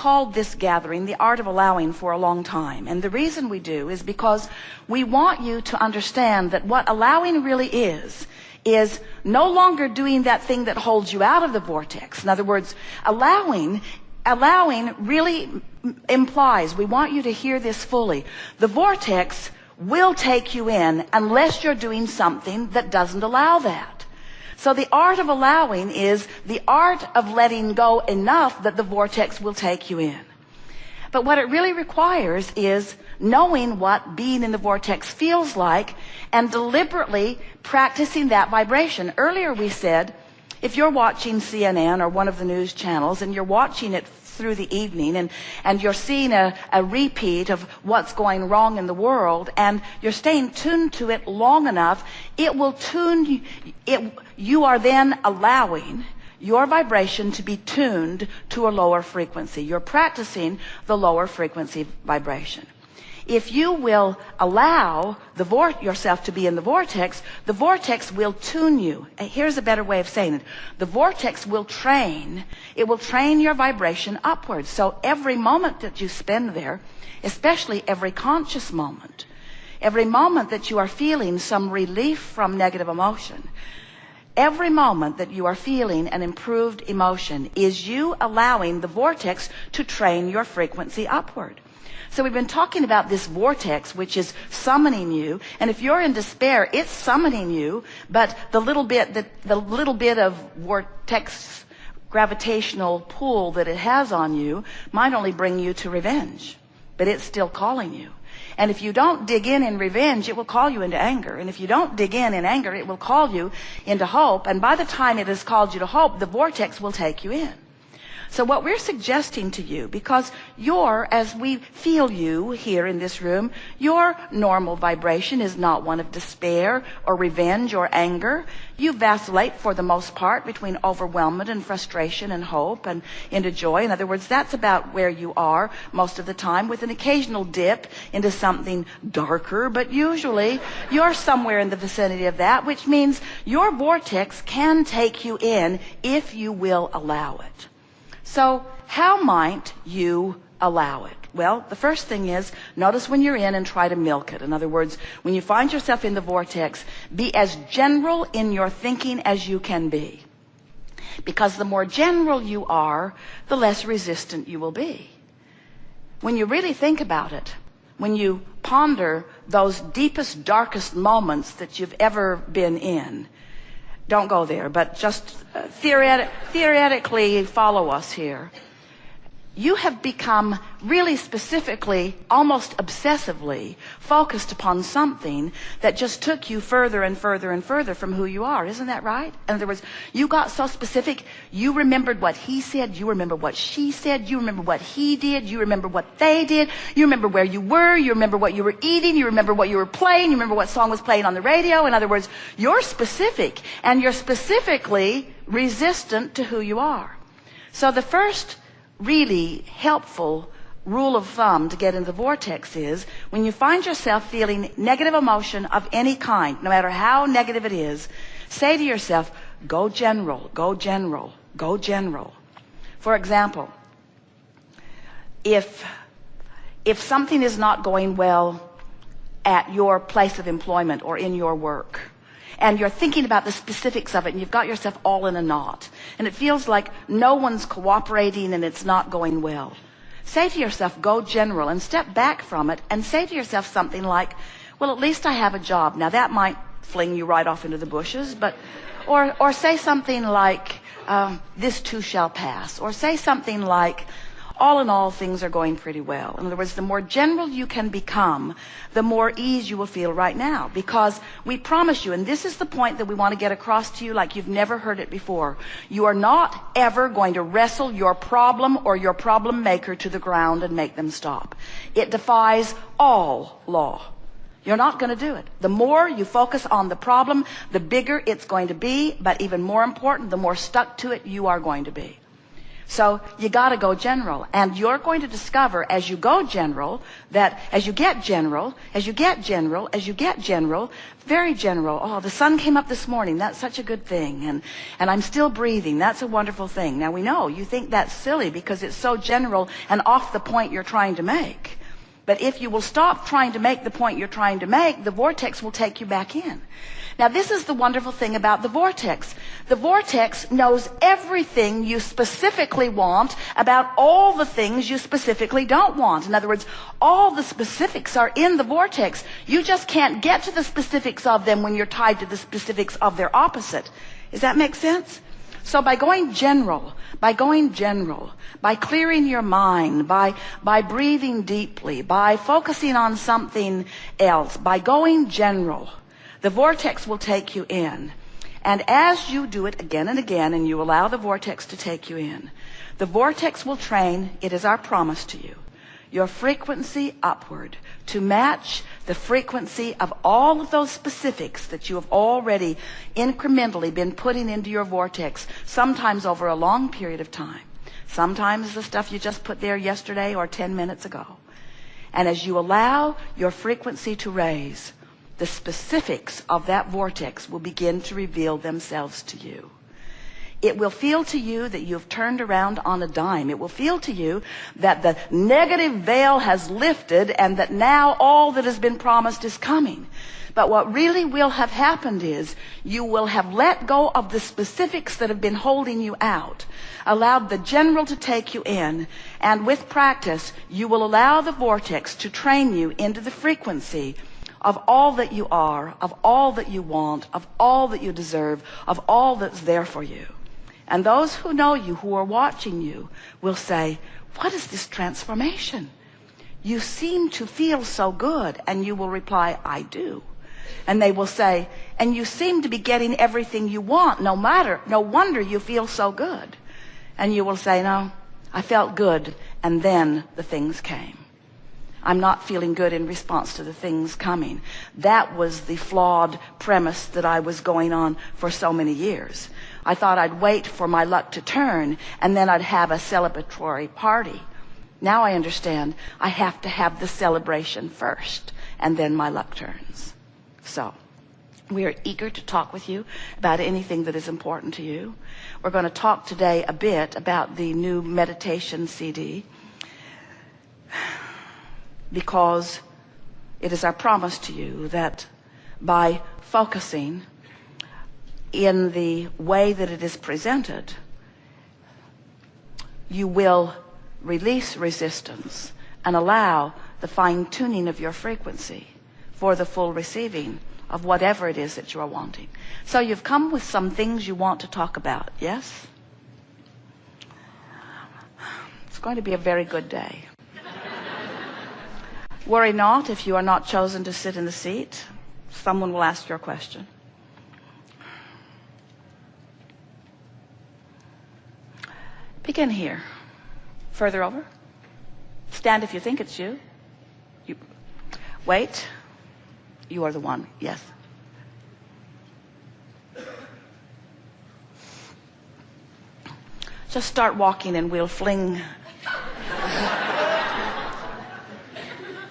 called this gathering The Art of Allowing for a long time. And the reason we do is because we want you to understand that what allowing really is no longer doing that thing that holds you out of the vortex. In other words, allowing really implies, we want you to hear this fully, the vortex will take you in unless you're doing something that doesn't allow that. So the art of allowing is the art of letting go enough that the vortex will take you in. But what it really requires is knowing what being in the vortex feels like and deliberately practicing that vibration. Earlier we said, if you're watching CNN or one of the news channels and you're watching it through the evening and you're seeing a repeat of what's going wrong in the world and you're staying tuned to it long enough, it will tune it. You are then allowing your vibration to be tuned to a lower frequency. You're practicing the lower frequency vibration. If you will allow yourself to be in the vortex will tune you. Here's a better way of saying it. The vortex will train your vibration upwards. So every moment that you spend there, especially every conscious moment, every moment that you are feeling some relief from negative emotion, every moment that you are feeling an improved emotion is you allowing the vortex to train your frequency upward. So we've been talking about this vortex, which is summoning you. And if you're in despair, it's summoning you. But the little bit of vortex gravitational pull that it has on you might only bring you to revenge. But it's still calling you. And if you don't dig in revenge, it will call you into anger. And if you don't dig in anger, it will call you into hope. And by the time it has called you to hope, the vortex will take you in. So what we're suggesting to you, because as we feel you here in this room, your normal vibration is not one of despair or revenge or anger. You vacillate for the most part between overwhelmment and frustration and hope and into joy. In other words, that's about where you are most of the time, with an occasional dip into something darker. But usually you're somewhere in the vicinity of that, which means your vortex can take you in if you will allow it. So how might you allow it? Well, the first thing is, notice when you're in and try to milk it. In other words, when you find yourself in the vortex, be as general in your thinking as you can be. Because the more general you are, the less resistant you will be. When you really think about it, when you ponder those deepest, darkest moments that you've ever been in, don't go there, but just theoretically follow us here. You have become really specifically, almost obsessively focused upon something that just took you further and further and further from who you are. Isn't that right? In other words, you got so specific, you remembered what he said, you remember what she said, you remember what he did, you remember what they did, you remember where you were, you remember what you were eating, you remember what you were playing, you remember what song was playing on the radio. In other words, you're specific, and you're specifically resistant to who you are. So the first really helpful rule of thumb to get in the vortex is, when you find yourself feeling negative emotion of any kind, no matter how negative it is, say to yourself, go general, go general, go general. For example, if something is not going well at your place of employment or in your work, and you're thinking about the specifics of it, and you've got yourself all in a knot, and it feels like no one's cooperating and it's not going well, say to yourself, go general, and step back from it and say to yourself something like, well, at least I have a job. Now that might fling you right off into the bushes, but or say something like, this too shall pass, or say something like, all in all, things are going pretty well. In other words, the more general you can become, the more ease you will feel right now. Because we promise you, and this is the point that we want to get across to you like you've never heard it before, you are not ever going to wrestle your problem or your problem maker to the ground and make them stop. It defies all law. You're not going to do it. The more you focus on the problem, the bigger it's going to be, but even more important, the more stuck to it you are going to be. So you got to go general, and you're going to discover as you go general that as you get general, as you get general, as you get general, very general. Oh, the sun came up this morning. That's such a good thing. And I'm still breathing. That's a wonderful thing. Now we know you think that's silly because it's so general and off the point you're trying to make. But if you will stop trying to make the point you're trying to make, the vortex will take you back in. Now, this is the wonderful thing about the vortex. The vortex knows everything you specifically want about all the things you specifically don't want. In other words, all the specifics are in the vortex. You just can't get to the specifics of them when you're tied to the specifics of their opposite. Does that make sense? So by going general, by clearing your mind, by breathing deeply, by focusing on something else, by going general, the vortex will take you in. And as you do it again and again, and you allow the vortex to take you in, the vortex will train, it is our promise to you, your frequency upward to match the frequency of all of those specifics that you have already incrementally been putting into your vortex, sometimes over a long period of time. Sometimes the stuff you just put there yesterday or 10 minutes ago. And as you allow your frequency to raise, the specifics of that vortex will begin to reveal themselves to you. It will feel to you that you've turned around on a dime. It will feel to you that the negative veil has lifted and that now all that has been promised is coming. But what really will have happened is you will have let go of the specifics that have been holding you out, allowed the general to take you in, and with practice, you will allow the vortex to train you into the frequency of all that you are, of all that you want, of all that you deserve, of all that's there for you. And those who know you, who are watching you, will say, what is this transformation? You seem to feel so good. And you will reply, I do. And they will say, and you seem to be getting everything you want, no wonder you feel so good. And you will say, no, I felt good, and then the things came. I'm not feeling good in response to the things coming. That was the flawed premise that I was going on for so many years. I thought I'd wait for my luck to turn, and then I'd have a celebratory party. Now I understand I have to have the celebration first, and then my luck turns. So we are eager to talk with you about anything that is important to you. We're going to talk today a bit about the new meditation CD, because it is our promise to you that by focusing in the way that it is presented, you will release resistance and allow the fine-tuning of your frequency for the full receiving of whatever it is that you are wanting. So you've come with some things you want to talk about, yes? It's going to be a very good day. Worry not if you are not chosen to sit in the seat. Someone will ask your question. Begin here. Further over. Stand if you think it's you. Wait. You are the one. Yes. Just start walking and we'll fling